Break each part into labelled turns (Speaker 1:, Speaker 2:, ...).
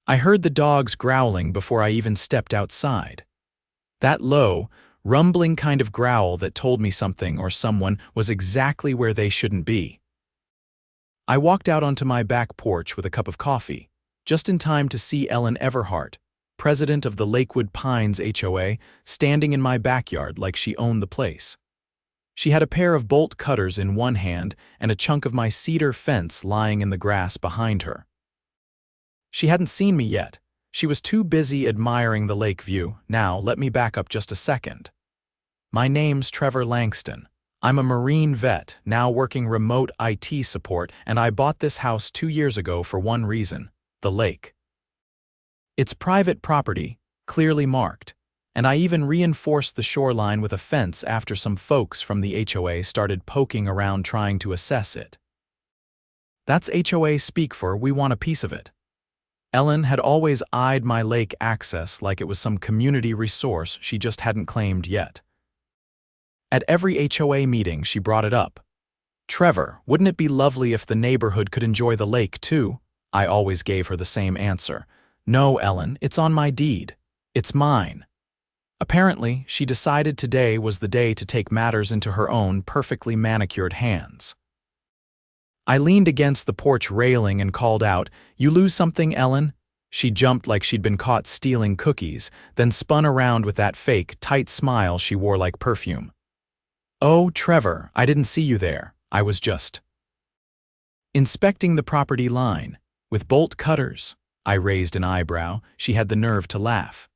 Speaker 1: I heard the dogs growling before I even stepped outside. That low, rumbling kind of growl that told me something or someone was exactly where they shouldn't be. I walked out onto my back porch with a cup of coffee, just in time to see Ellen Everhart, president of the Lakewood Pines HOA, standing in my backyard like she owned the place. She had a pair of bolt cutters in one hand and a chunk of my cedar fence lying in the grass behind her. She hadn't seen me yet. She was too busy admiring the lake view. Now, let me back up just a second. My name's Trevor Langston. I'm a Marine vet, now working remote IT support, and I bought this house 2 years ago for one reason: the lake. It's private property, clearly marked, and I even reinforced the shoreline with a fence after some folks from the HOA started poking around trying to assess it. That's HOA speak for "we want a piece of it." Ellen had always eyed my lake access like it was some community resource she just hadn't claimed yet. At every HOA meeting, she brought it up. "Trevor, wouldn't it be lovely if the neighborhood could enjoy the lake too?" I always gave her the same answer. "No, Ellen, it's on my deed. It's mine." Apparently, she decided today was the day to take matters into her own perfectly manicured hands. I leaned against the porch railing and called out, "You lose something, Ellen?" She jumped like she'd been caught stealing cookies, then spun around with that fake, tight smile she wore like perfume. "Oh, Trevor, I didn't see you there. I was just inspecting the property line. With bolt cutters." I raised an eyebrow. She had the nerve to laugh.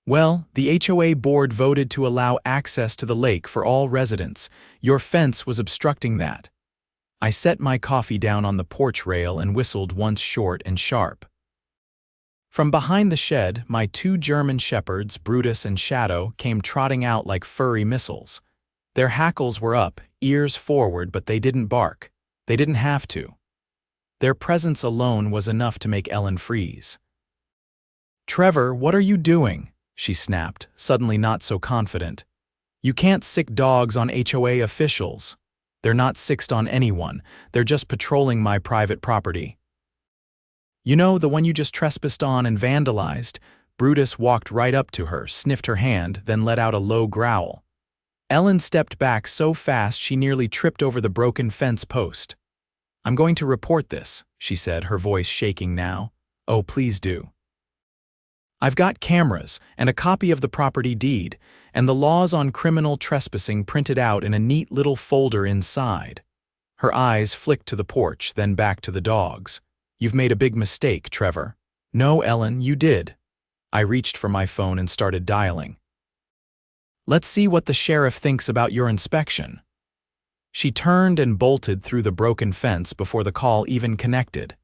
Speaker 1: "Well, the HOA board voted to allow access to the lake for all residents. Your fence was obstructing that." I set my coffee down on the porch rail and whistled once short and sharp. From behind the shed, my 2 German shepherds, Brutus and Shadow, came trotting out like furry missiles. Their hackles were up, ears forward, but they didn't bark. They didn't have to. Their presence alone was enough to make Ellen freeze. "Trevor, what are you doing?" she snapped, suddenly not so confident. "You can't sick dogs on HOA officials." "They're not sicked on anyone. They're just patrolling my private property." "You know, the one you just trespassed on and vandalized?" Brutus walked right up to her, sniffed her hand, then let out a low growl. Ellen stepped back so fast she nearly tripped over the broken fence post. "I'm going to report this," she said, her voice shaking now. "Oh, please do. I've got cameras and a copy of the property deed, and the laws on criminal trespassing printed out in a neat little folder inside." Her eyes flicked to the porch, then back to the dogs. "You've made a big mistake, Trevor." "No, Ellen, you did." I reached for my phone and started dialing. "Let's see what the sheriff thinks about your inspection." She turned and bolted through the broken fence before the call even connected.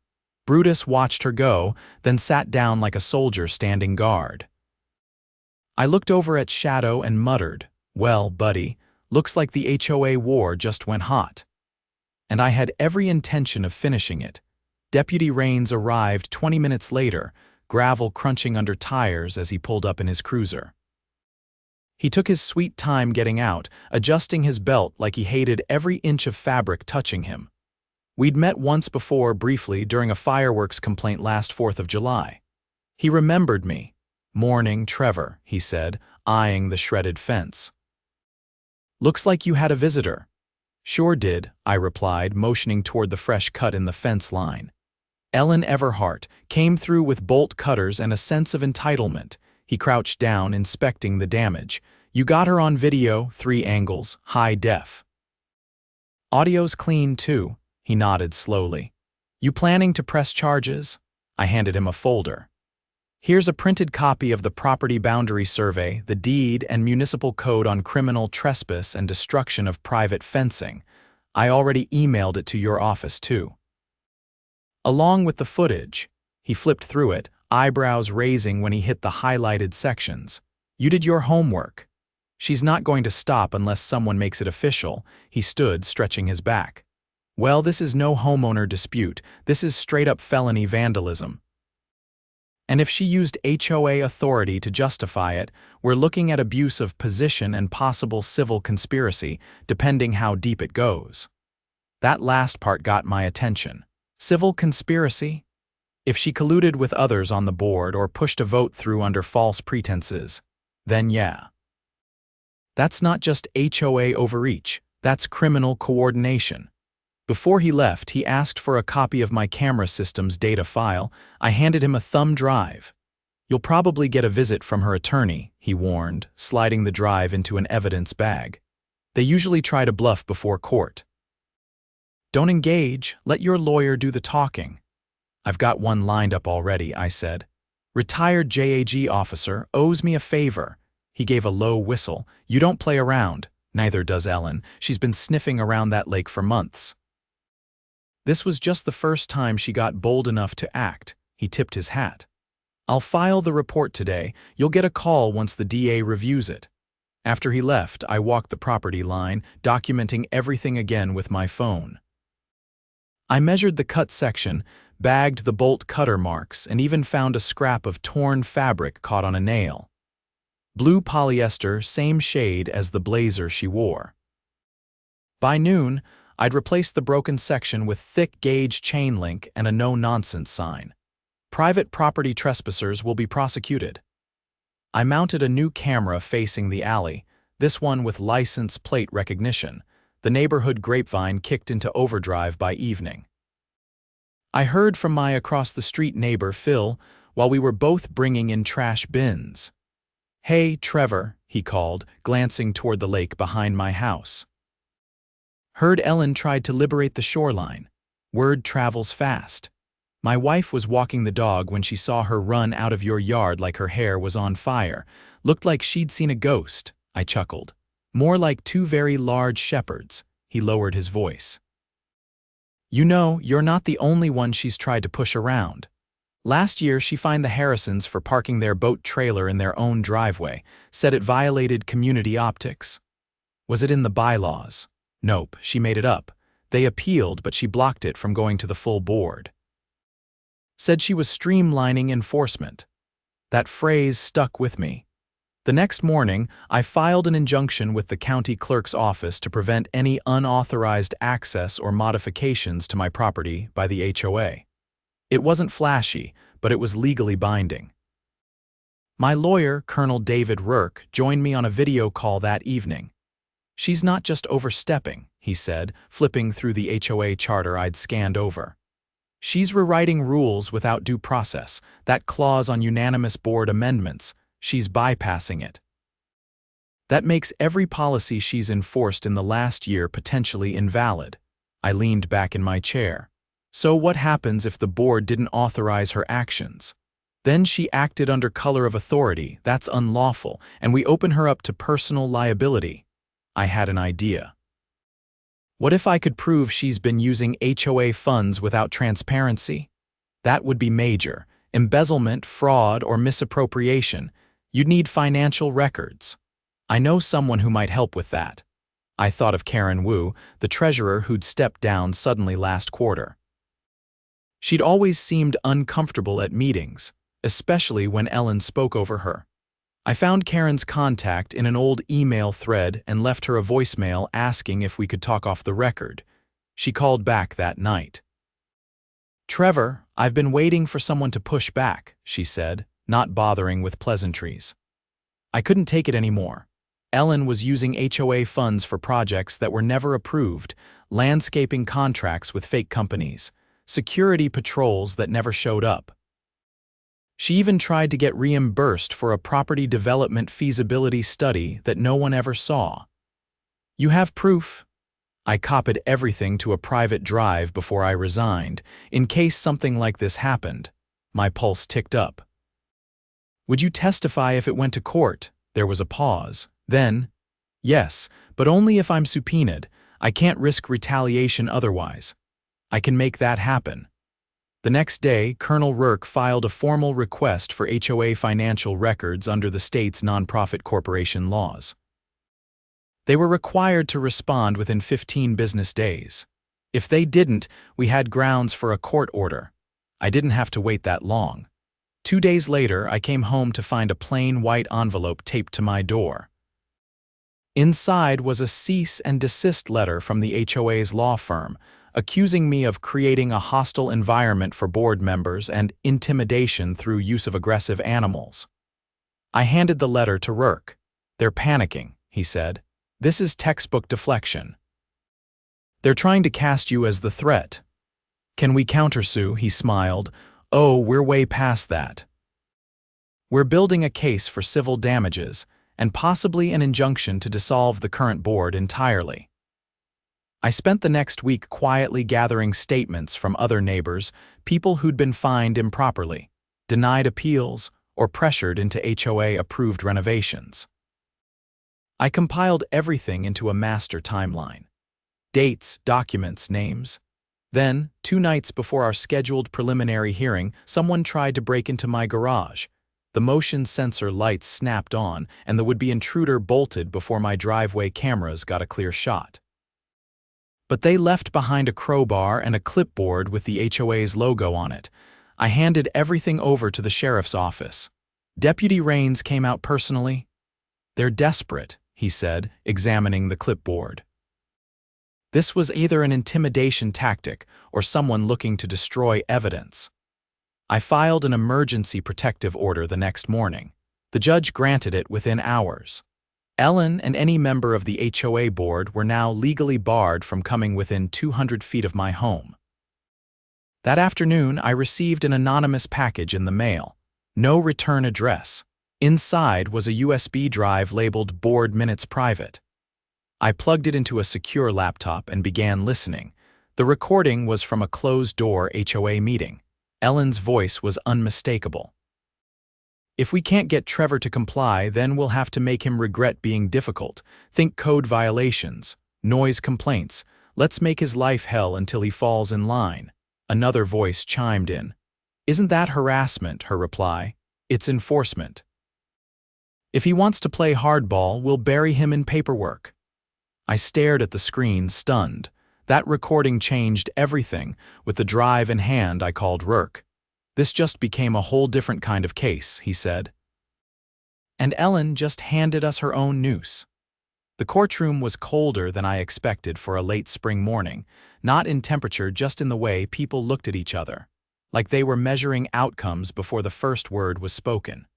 Speaker 1: Brutus watched her go, then sat down like a soldier standing guard. I looked over at Shadow and muttered, "Well, buddy, looks like the HOA war just went hot." And I had every intention of finishing it. Deputy Raines arrived 20 minutes later, gravel crunching under tires as he pulled up in his cruiser. He took his sweet time getting out, adjusting his belt like he hated every inch of fabric touching him. We'd met once before briefly during a fireworks complaint last 4th of July. He remembered me. "Morning, Trevor," he said, eyeing the shredded fence. "Looks like you had a visitor." "Sure did," I replied, motioning toward the fresh cut in the fence line. "Ellen Everhart came through with bolt cutters and a sense of entitlement." He crouched down, inspecting the damage. "You got her on video, 3 angles, high def. Audio's clean, too." He nodded slowly. "You planning to press charges?" I handed him a folder. "Here's a printed copy of the property boundary survey, the deed, and municipal code on criminal trespass and destruction of private fencing. I already emailed it to your office, too." Along with the footage, he flipped through it, eyebrows raising when he hit the highlighted sections. "You did your homework. She's not going to stop unless someone makes it official." He stood, stretching his back. "Well, this is no homeowner dispute. This is straight-up felony vandalism. And if she used HOA authority to justify it, we're looking at abuse of position and possible civil conspiracy, depending how deep it goes." That last part got my attention. Civil conspiracy? If she colluded with others on the board or pushed a vote through under false pretenses, then yeah. That's not just HOA overreach, that's criminal coordination. Before he left, he asked for a copy of my camera system's data file. I handed him a thumb drive. You'll probably get a visit from her attorney, he warned, sliding the drive into an evidence bag. They usually try to bluff before court. Don't engage, let your lawyer do the talking. I've got one lined up already, I said. Retired JAG officer owes me a favor. He gave a low whistle. You don't play around. Neither does Ellen. She's been sniffing around that lake for months. This was just the first time she got bold enough to act. He tipped his hat. I'll file the report today. You'll get a call once the DA reviews it. After he left, I walked the property line, documenting everything again with my phone. I measured the cut section, bagged the bolt cutter marks, and even found a scrap of torn fabric caught on a nail. Blue polyester, same shade as the blazer she wore. By noon, I'd replaced the broken section with thick gauge chain link and a no-nonsense sign. Private property trespassers will be prosecuted. I mounted a new camera facing the alley, this one with license plate recognition. The neighborhood grapevine kicked into overdrive by evening. I heard from my across-the-street neighbor, Phil, while we were both bringing in trash bins. Hey, Trevor, he called, glancing toward the lake behind my house. Heard Ellen tried to liberate the shoreline. Word travels fast. My wife was walking the dog when she saw her run out of your yard like her hair was on fire. Looked like she'd seen a ghost, I chuckled. More like two very large shepherds. He lowered his voice. You know, you're not the only one she's tried to push around. Last year, she fined the Harrisons for parking their boat trailer in their own driveway, said it violated community optics. Was it in the bylaws? Nope, she made it up. They appealed, but she blocked it from going to the full board. Said she was streamlining enforcement. That phrase stuck with me. The next morning, I filed an injunction with the county clerk's office to prevent any unauthorized access or modifications to my property by the HOA. It wasn't flashy, but it was legally binding. My lawyer, Colonel David Rourke, joined me on a video call that evening. She's not just overstepping, he said, flipping through the HOA charter I'd scanned over. She's rewriting rules without due process, that clause on unanimous board amendments. She's bypassing it. That makes every policy she's enforced in the last year potentially invalid. I leaned back in my chair. So what happens if the board didn't authorize her actions? Then she acted under color of authority, that's unlawful, and we open her up to personal liability. I had an idea. What if I could prove she's been using HOA funds without transparency? That would be major. Embezzlement, fraud, or misappropriation. You'd need financial records. I know someone who might help with that. I thought of Karen Wu, the treasurer who'd stepped down suddenly last quarter. She'd always seemed uncomfortable at meetings, especially when Ellen spoke over her. I found Karen's contact in an old email thread and left her a voicemail asking if we could talk off the record. She called back that night. Trevor, I've been waiting for someone to push back, she said, not bothering with pleasantries. I couldn't take it anymore. Ellen was using HOA funds for projects that were never approved, landscaping contracts with fake companies, security patrols that never showed up. She even tried to get reimbursed for a property development feasibility study that no one ever saw. You have proof? I copied everything to a private drive before I resigned, in case something like this happened. My pulse ticked up. Would you testify if it went to court? There was a pause. Then, yes, but only if I'm subpoenaed. I can't risk retaliation otherwise. I can make that happen. The next day, Colonel Rourke filed a formal request for HOA financial records under the state's nonprofit corporation laws. They were required to respond within 15 business days. If they didn't, we had grounds for a court order. I didn't have to wait that long. 2 days later, I came home to find a plain white envelope taped to my door. Inside was a cease and desist letter from the HOA's law firm, accusing me of creating a hostile environment for board members and intimidation through use of aggressive animals. I handed the letter to Rourke. "They're panicking," he said. "This is textbook deflection. They're trying to cast you as the threat." "Can we countersue?" he smiled. "Oh, we're way past that. We're building a case for civil damages and possibly an injunction to dissolve the current board entirely." I spent the next week quietly gathering statements from other neighbors, people who'd been fined improperly, denied appeals, or pressured into HOA-approved renovations. I compiled everything into a master timeline. Dates, documents, names. Then, 2 nights before our scheduled preliminary hearing, someone tried to break into my garage. The motion sensor lights snapped on, and the would-be intruder bolted before my driveway cameras got a clear shot. But they left behind a crowbar and a clipboard with the HOA's logo on it. I handed everything over to the sheriff's office. Deputy Raines came out personally. "They're desperate," he said, examining the clipboard. This was either an intimidation tactic or someone looking to destroy evidence. I filed an emergency protective order the next morning. The judge granted it within hours. Ellen and any member of the HOA board were now legally barred from coming within 200 feet of my home. That afternoon, I received an anonymous package in the mail. No return address. Inside was a USB drive labeled Board Minutes Private. I plugged it into a secure laptop and began listening. The recording was from a closed-door HOA meeting. Ellen's voice was unmistakable. "If we can't get Trevor to comply, then we'll have to make him regret being difficult. Think code violations, noise complaints. Let's make his life hell until he falls in line." Another voice chimed in. "Isn't that harassment?" her reply. "It's enforcement. If he wants to play hardball, we'll bury him in paperwork." I stared at the screen, stunned. That recording changed everything. With the drive in hand, I called Rourke. "This just became a whole different kind of case," he said. And Ellen just handed us her own noose. The courtroom was colder than I expected for a late spring morning, not in temperature, just in the way people looked at each other, like they were measuring outcomes before the first word was spoken.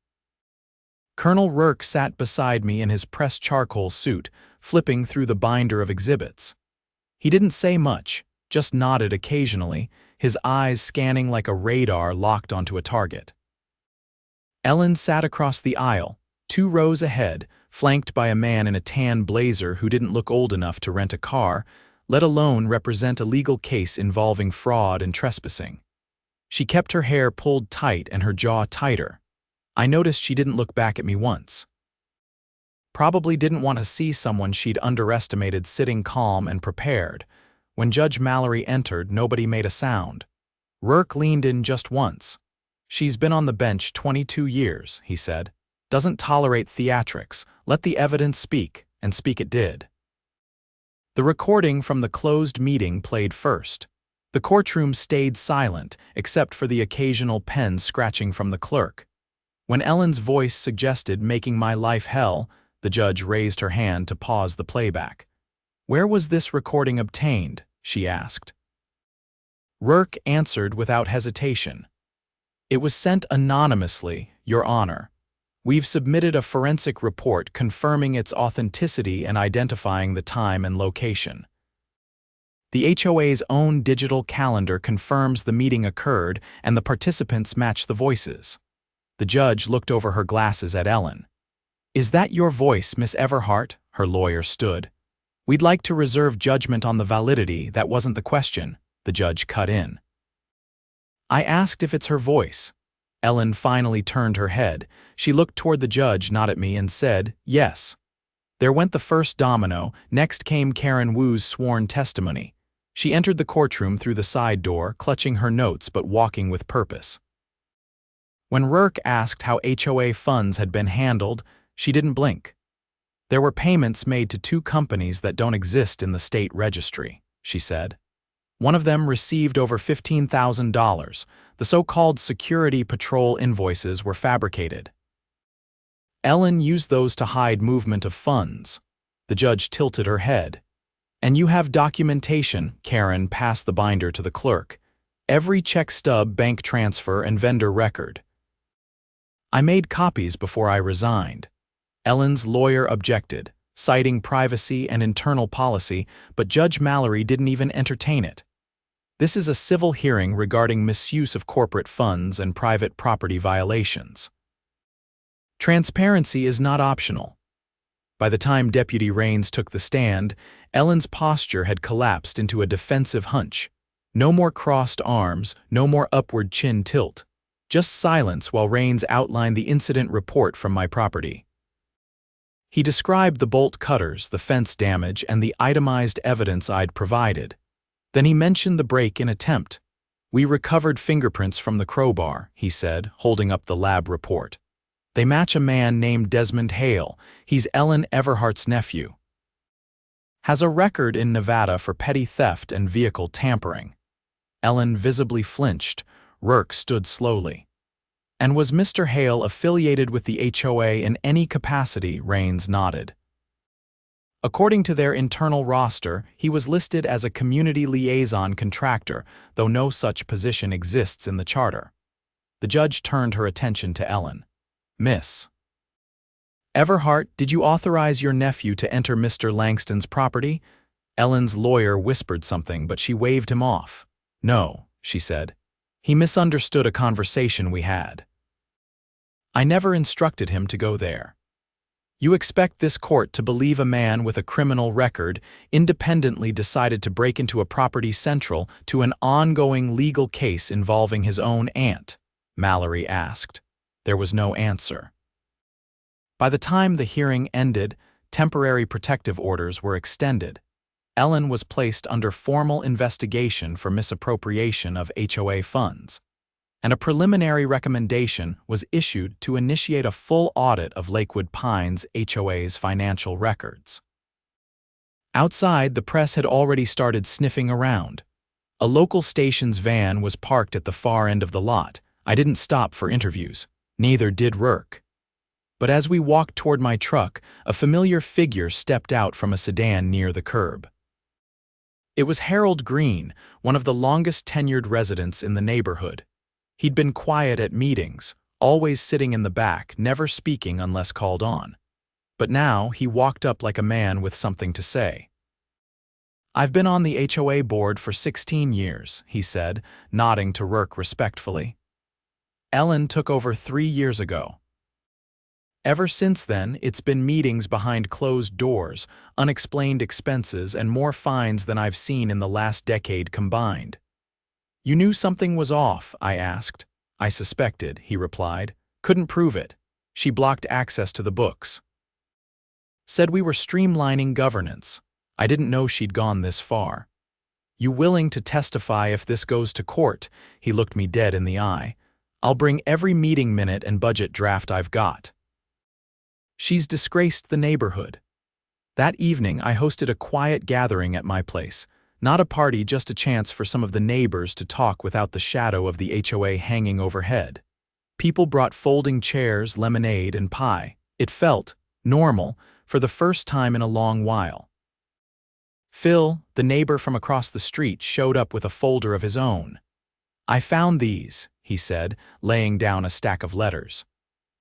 Speaker 1: Colonel Rourke sat beside me in his pressed charcoal suit, flipping through the binder of exhibits. He didn't say much, just nodded occasionally, his eyes scanning like a radar locked onto a target. Ellen sat across the aisle, 2 rows ahead, flanked by a man in a tan blazer who didn't look old enough to rent a car, let alone represent a legal case involving fraud and trespassing. She kept her hair pulled tight and her jaw tighter. I noticed she didn't look back at me once. Probably didn't want to see someone she'd underestimated sitting calm and prepared. When Judge Mallory entered, nobody made a sound. Rourke leaned in just once. "She's been on the bench 22 years, he said. "Doesn't tolerate theatrics. Let the evidence speak," and speak it did. The recording from the closed meeting played first. The courtroom stayed silent, except for the occasional pen scratching from the clerk. When Ellen's voice suggested making my life hell, the judge raised her hand to pause the playback. "Where was this recording obtained?" she asked. Rourke answered without hesitation. "It was sent anonymously, Your Honor. We've submitted a forensic report confirming its authenticity and identifying the time and location. The HOA's own digital calendar confirms the meeting occurred and the participants match the voices." The judge looked over her glasses at Ellen. "Is that your voice, Miss Everhart?" Her lawyer stood. "We'd like to reserve judgment on the validity. That wasn't the question," the judge cut in. I asked if it's her voice. Ellen finally turned her head. She looked toward the judge, not at me, and said, "Yes." There went the first domino. Next came Karen Wu's sworn testimony. She entered the courtroom through the side door, clutching her notes but walking with purpose. When Rourke asked how HOA funds had been handled, she didn't blink. "There were payments made to 2 companies that don't exist in the state registry," she said. "One of them received over $15,000. The so-called security patrol invoices were fabricated. Ellen used those to hide movement of funds." The judge tilted her head. And you have documentation, Karen passed the binder to the clerk. Every check stub, bank transfer, and vendor record. I made copies before I resigned. Ellen's lawyer objected, citing privacy and internal policy, but Judge Mallory didn't even entertain it. This is a civil hearing regarding misuse of corporate funds and private property violations. Transparency is not optional. By the time Deputy Rains took the stand, Ellen's posture had collapsed into a defensive hunch. No more crossed arms, no more upward chin tilt. Just silence while Rains outlined the incident report from my property. He described the bolt cutters, the fence damage, and the itemized evidence I'd provided. Then he mentioned the break-in attempt. We recovered fingerprints from the crowbar, he said, holding up the lab report. They match a man named Desmond Hale. He's Ellen Everhart's nephew. Has a record in Nevada for petty theft and vehicle tampering. Ellen visibly flinched. Rourke stood slowly. And was Mr. Hale affiliated with the HOA in any capacity? Rains nodded. According to their internal roster, he was listed as a community liaison contractor, though no such position exists in the charter. The judge turned her attention to Ellen. Miss Everhart, did you authorize your nephew to enter Mr. Langston's property? Ellen's lawyer whispered something, but she waved him off. No, she said. He misunderstood a conversation we had. I never instructed him to go there. You expect this court to believe a man with a criminal record independently decided to break into a property central to an ongoing legal case involving his own aunt? Mallory asked. There was no answer. By the time the hearing ended, temporary protective orders were extended. Ellen was placed under formal investigation for misappropriation of HOA funds, and a preliminary recommendation was issued to initiate a full audit of Lakewood Pines HOA's financial records. Outside, the press had already started sniffing around. A local station's van was parked at the far end of the lot. I didn't stop for interviews. Neither did Rourke. But as we walked toward my truck, a familiar figure stepped out from a sedan near the curb. It was Harold Green, one of the longest-tenured residents in the neighborhood. He'd been quiet at meetings, always sitting in the back, never speaking unless called on. But now he walked up like a man with something to say. I've been on the HOA board for 16 years, he said, nodding to Rourke respectfully. Ellen took over 3 years ago. Ever since then, it's been meetings behind closed doors, unexplained expenses, and more fines than I've seen in the last decade combined. You knew something was off, I asked. I suspected, he replied. Couldn't prove it. She blocked access to the books. Said we were streamlining governance. I didn't know she'd gone this far. You willing to testify if this goes to court? He looked me dead in the eye. I'll bring every meeting minute and budget draft I've got. She's disgraced the neighborhood. That evening, I hosted a quiet gathering at my place. Not a party, just a chance for some of the neighbors to talk without the shadow of the HOA hanging overhead. People brought folding chairs, lemonade, and pie. It felt normal for the first time in a long while. Phil, the neighbor from across the street, showed up with a folder of his own. I found these, he said, laying down a stack of letters.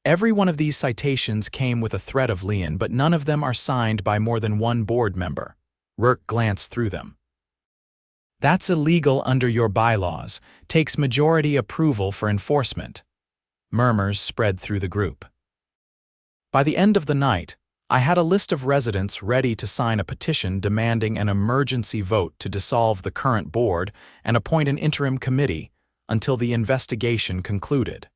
Speaker 1: Every one of these citations came with a threat of lien, but none of them are signed by more than one board member. Rourke glanced through them. That's illegal under your bylaws. Takes majority approval for enforcement. Murmurs spread through the group. By the end of the night, I had a list of residents ready to sign a petition demanding an emergency vote to dissolve the current board and appoint an interim committee until the investigation concluded.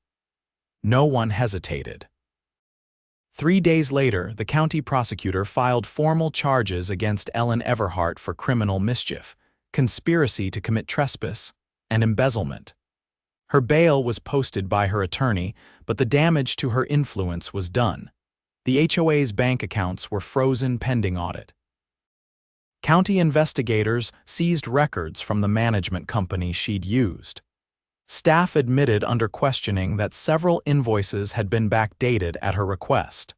Speaker 1: No one hesitated. 3 days later, the county prosecutor filed formal charges against Ellen Everhart for criminal mischief, conspiracy to commit trespass, and embezzlement. Her bail was posted by her attorney, but the damage to her influence was done. The HOA's bank accounts were frozen pending audit. County investigators seized records from the management company she'd used. Staff admitted under questioning that several invoices had been backdated at her request.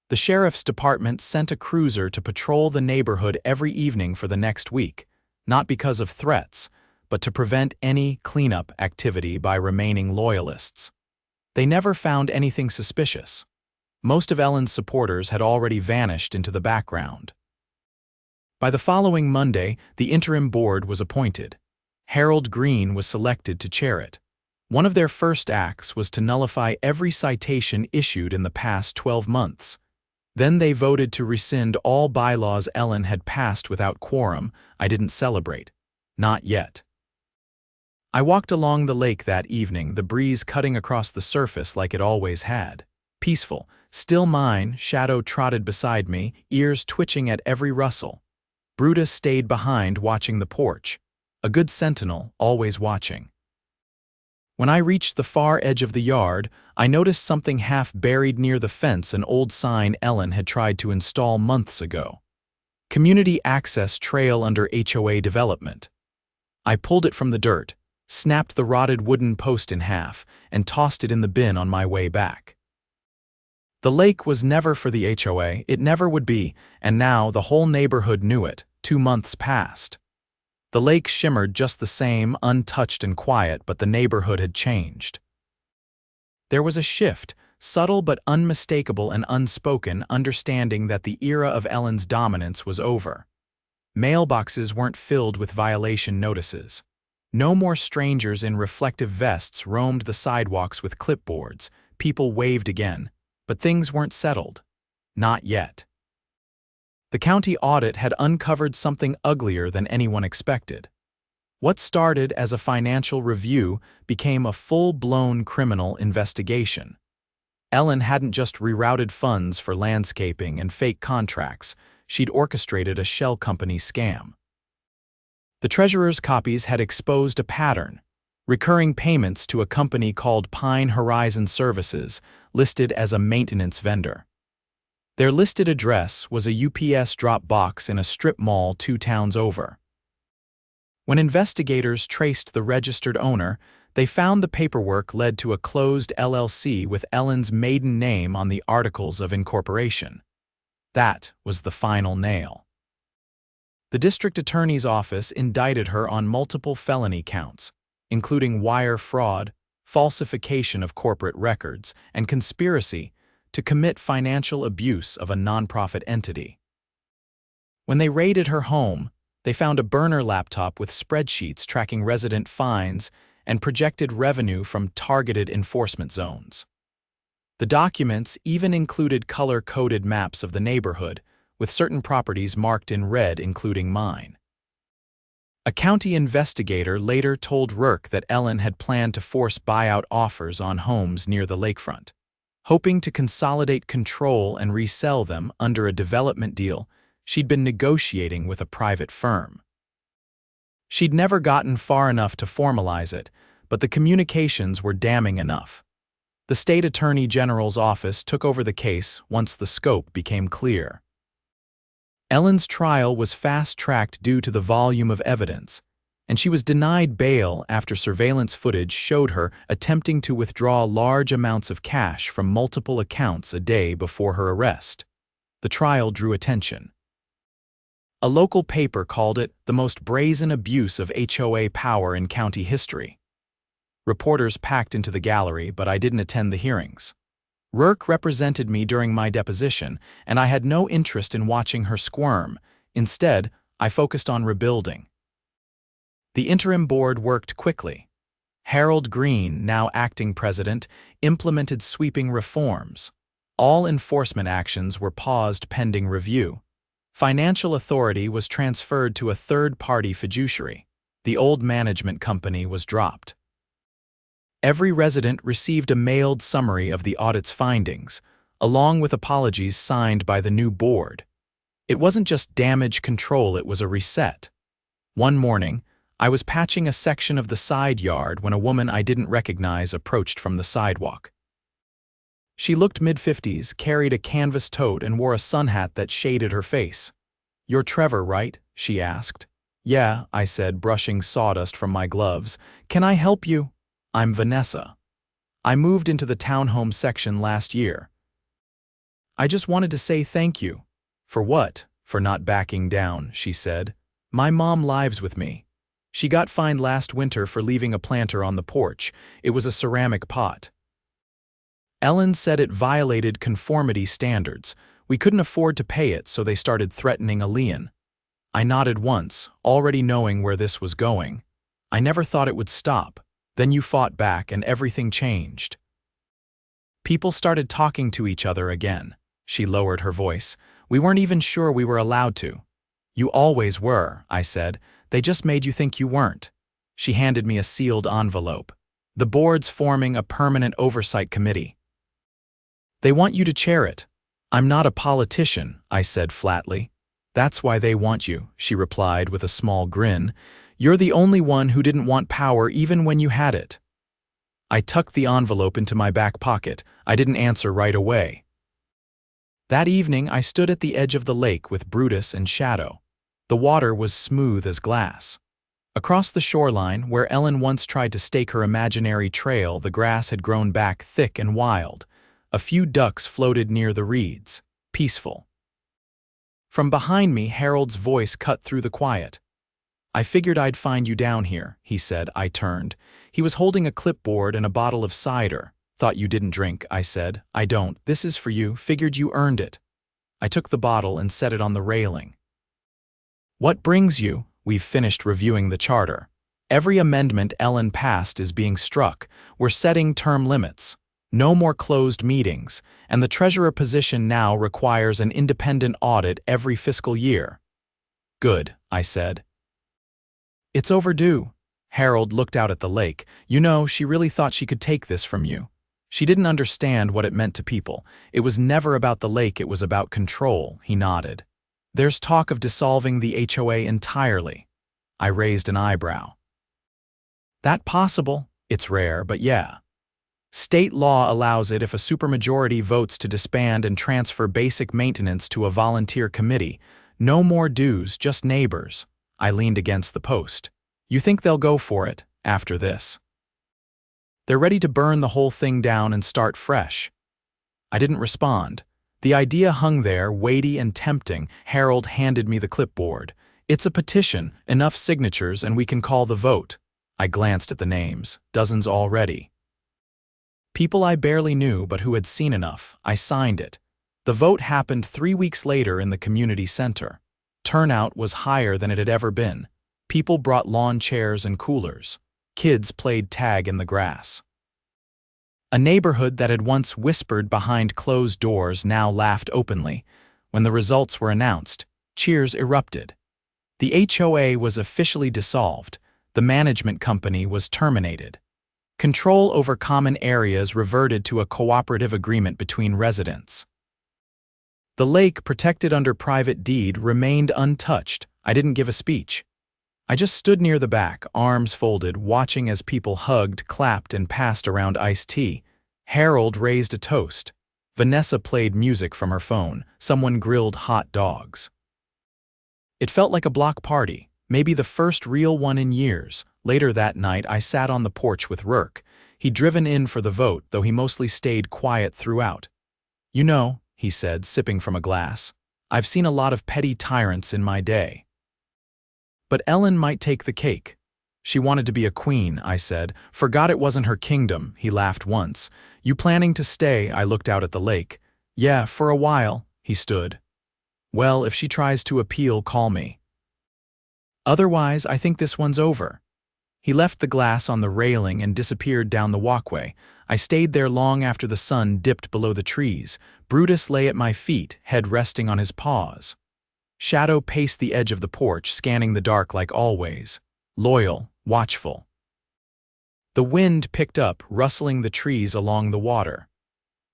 Speaker 1: The sheriff's department sent a cruiser to patrol the neighborhood every evening for the next week, not because of threats, but to prevent any cleanup activity by remaining loyalists. They never found anything suspicious. Most of Ellen's supporters had already vanished into the background. By the following Monday, the interim board was appointed. Harold Green was selected to chair it. One of their first acts was to nullify every citation issued in the past 12 months. Then they voted to rescind all bylaws Ellen had passed without quorum. I didn't celebrate. Not yet. I walked along the lake that evening, the breeze cutting across the surface like it always had. Peaceful, still mine, Shadow trotted beside me, ears twitching at every rustle. Brutus stayed behind watching the porch. A good sentinel, always watching. When I reached the far edge of the yard, I noticed something half buried near the fence, an old sign Ellen had tried to install months ago. Community Access Trail under HOA development. I pulled it from the dirt, snapped the rotted wooden post in half, and tossed it in the bin on my way back. The lake was never for the HOA, it never would be, and now the whole neighborhood knew it. 2 months passed. The lake shimmered just the same, untouched and quiet, but the neighborhood had changed. There was a shift, subtle but unmistakable and unspoken, understanding that the era of Ellen's dominance was over. Mailboxes weren't filled with violation notices. No more strangers in reflective vests roamed the sidewalks with clipboards. People waved again, but things weren't settled. Not yet. The county audit had uncovered something uglier than anyone expected. What started as a financial review became a full-blown criminal investigation. Ellen hadn't just rerouted funds for landscaping and fake contracts, she'd orchestrated a shell company scam. The treasurer's copies had exposed a pattern: recurring payments to a company called Pine Horizon Services, listed as a maintenance vendor. Their listed address was a UPS drop box in a strip mall 2 towns over. When investigators traced the registered owner, they found the paperwork led to a closed LLC with Ellen's maiden name on the Articles of Incorporation. That was the final nail. The district attorney's office indicted her on multiple felony counts, including wire fraud, falsification of corporate records, and conspiracy to commit financial abuse of a nonprofit entity. When they raided her home, they found a burner laptop with spreadsheets tracking resident fines and projected revenue from targeted enforcement zones. The documents even included color-coded maps of the neighborhood, with certain properties marked in red, including mine. A county investigator later told Rourke that Ellen had planned to force buyout offers on homes near the lakefront, hoping to consolidate control and resell them under a development deal she'd been negotiating with a private firm. She'd never gotten far enough to formalize it, but the communications were damning enough. The state attorney general's office took over the case once the scope became clear. Ellen's trial was fast-tracked due to the volume of evidence, and she was denied bail after surveillance footage showed her attempting to withdraw large amounts of cash from multiple accounts a day before her arrest. The trial drew attention. A local paper called it the most brazen abuse of HOA power in county history. Reporters packed into the gallery, but I didn't attend the hearings. Rourke represented me during my deposition, and I had no interest in watching her squirm. Instead, I focused on rebuilding. The interim board worked quickly. Harold Green, now acting president, implemented sweeping reforms. All enforcement actions were paused pending review. Financial authority was transferred to a third-party fiduciary. The old management company was dropped. Every resident received a mailed summary of the audit's findings, along with apologies signed by the new board. It wasn't just damage control, it was a reset. One morning, I was patching a section of the side yard when a woman I didn't recognize approached from the sidewalk. She looked mid-50s, carried a canvas tote, and wore a sun hat that shaded her face. "You're Trevor, right?" she asked. "Yeah," I said, brushing sawdust from my gloves. "Can I help you?" "I'm Vanessa. I moved into the townhome section last year." I just wanted to say thank you. For what? For not backing down, she said. My mom lives with me. She got fined last winter for leaving a planter on the porch. It was a ceramic pot. Ellen said it violated conformity standards. We couldn't afford to pay it, so they started threatening a lien. I nodded once, already knowing where this was going. I never thought it would stop. Then you fought back and everything changed. People started talking to each other again. She lowered her voice. We weren't even sure we were allowed to. You always were, I said. They just made you think you weren't. She handed me a sealed envelope. The board's forming a permanent oversight committee. They want you to chair it. I'm not a politician, I said flatly. That's why they want you, she replied with a small grin. You're the only one who didn't want power even when you had it. I tucked the envelope into my back pocket. I didn't answer right away. That evening, I stood at the edge of the lake with Brutus and Shadow. The water was smooth as glass. Across the shoreline, where Ellen once tried to stake her imaginary trail, the grass had grown back thick and wild. A few ducks floated near the reeds, peaceful. From behind me, Harold's voice cut through the quiet. I figured I'd find you down here, he said. I turned. He was holding a clipboard and a bottle of cider. Thought you didn't drink, I said. I don't. This is for you. Figured you earned it. I took the bottle and set it on the railing. What brings you? We've finished reviewing the charter. Every amendment Ellen passed is being struck. We're setting term limits. No more closed meetings, and the treasurer position now requires an independent audit every fiscal year. Good, I said. It's overdue. Harold looked out at the lake. You know, she really thought she could take this from you. She didn't understand what it meant to people. It was never about the lake, it was about control, he nodded. There's talk of dissolving the HOA entirely. I raised an eyebrow. That possible? It's rare, but yeah. State law allows it if a supermajority votes to disband and transfer basic maintenance to a volunteer committee. No more dues, just neighbors. I leaned against the post. You think they'll go for it, after this? They're ready to burn the whole thing down and start fresh. I didn't respond. The idea hung there, weighty and tempting. Harold handed me the clipboard. It's a petition, enough signatures, and we can call the vote. I glanced at the names, dozens already. People I barely knew but who had seen enough. I signed it. The vote happened 3 weeks later in the community center. Turnout was higher than it had ever been. People brought lawn chairs and coolers. Kids played tag in the grass. A neighborhood that had once whispered behind closed doors now laughed openly. When the results were announced, cheers erupted. The HOA was officially dissolved. The management company was terminated. Control over common areas reverted to a cooperative agreement between residents. The lake, protected under private deed, remained untouched. I didn't give a speech. I just stood near the back, arms folded, watching as people hugged, clapped, and passed around iced tea. Harold raised a toast. Vanessa played music from her phone. Someone grilled hot dogs. It felt like a block party, maybe the first real one in years. Later that night, I sat on the porch with Rourke. He'd driven in for the vote, though he mostly stayed quiet throughout. You know, he said, sipping from a glass, I've seen a lot of petty tyrants in my day. But Ellen might take the cake. She wanted to be a queen, I said. Forgot it wasn't her kingdom, he laughed once. You planning to stay? I looked out at the lake. Yeah, for a while, he stood. Well, if she tries to appeal, call me. Otherwise, I think this one's over. He left the glass on the railing and disappeared down the walkway. I stayed there long after the sun dipped below the trees. Brutus lay at my feet, head resting on his paws. Shadow paced the edge of the porch, scanning the dark like always. Loyal, watchful. The wind picked up, rustling the trees along the water.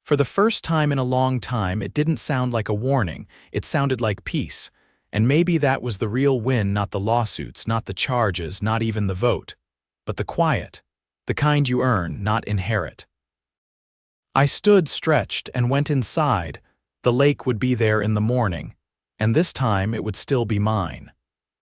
Speaker 1: For the first time in a long time, it didn't sound like a warning. It sounded like peace. And maybe that was the real win, not the lawsuits, not the charges, not even the vote. But the quiet, the kind you earn, not inherit. I stood stretched and went inside. The lake would be there in the morning, and this time it would still be mine.